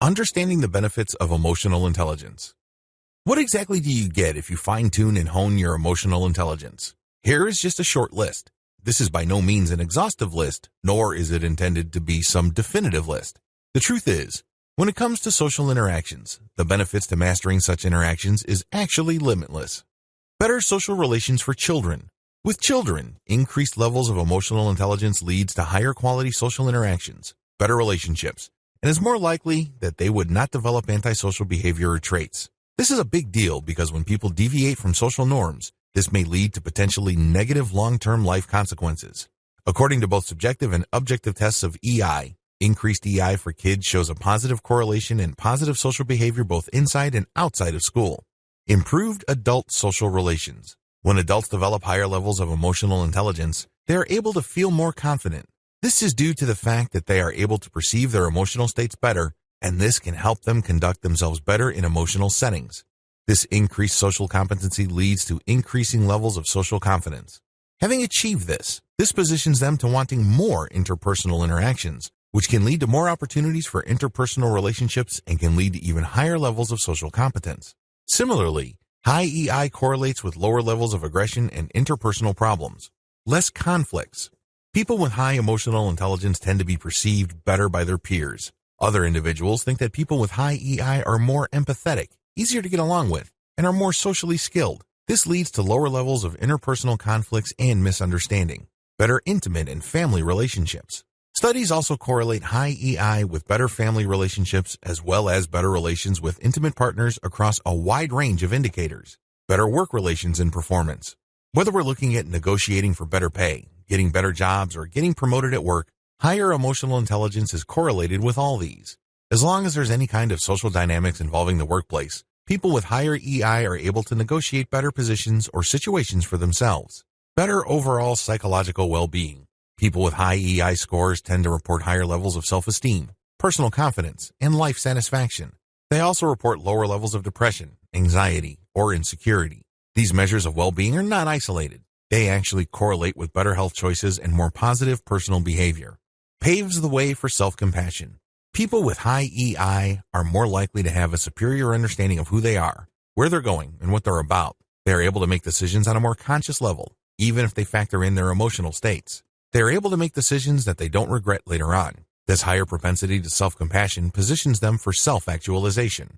Understanding the benefits of emotional intelligence. What exactly do you get if you fine-tune and hone your emotional intelligence? Here is just a short list. This is by no means an exhaustive list, nor is it intended to be some definitive list. The truth is, when it comes to social interactions, the benefits to mastering such interactions is actually limitless. Better social relations for children. With children, increased levels of emotional intelligence leads to higher quality social interactions, better relationships, and is more likely that they would not develop antisocial behavior or traits. This is a big deal because when people deviate from social norms, this may lead to potentially negative long-term life consequences. According to both subjective and objective tests of EI, increased EI for kids shows a positive correlation in positive social behavior both inside and outside of school. Improved adult social relations. When adults develop higher levels of emotional intelligence, they are able to feel more confident. This is due to the fact that they are able to perceive their emotional states better, and this can help them conduct themselves better in emotional settings. This increased social competency leads to increasing levels of social confidence. Having achieved this positions them to wanting more interpersonal interactions, which can lead to more opportunities for interpersonal relationships and can lead to even higher levels of social competence. Similarly, high EI correlates with lower levels of aggression and interpersonal problems. Less conflicts. People with high emotional intelligence tend to be perceived better by their peers. Other individuals think that people with high EI are more empathetic, easier to get along with, and are more socially skilled. This leads to lower levels of interpersonal conflicts and misunderstanding, better intimate and family relationships. Studies also correlate high EI with better family relationships as well as better relations with intimate partners across a wide range of indicators. Better work relations and performance. Whether we're looking at negotiating for better pay, getting better jobs, or getting promoted at work, higher emotional intelligence is correlated with all these. As long as there's any kind of social dynamics involving the workplace, people with higher EI are able to negotiate better positions or situations for themselves. Better overall psychological well-being. People with high EI scores tend to report higher levels of self-esteem, personal confidence, and life satisfaction. They also report lower levels of depression, anxiety, or insecurity. These measures of well-being are not isolated. They actually correlate with better health choices and more positive personal behavior. Paves the way for self-compassion. People with high EI are more likely to have a superior understanding of who they are, where they're going, and what they're about. They are able to make decisions on a more conscious level, even if they factor in their emotional states. They are able to make decisions that they don't regret later on. This higher propensity to self-compassion positions them for self-actualization.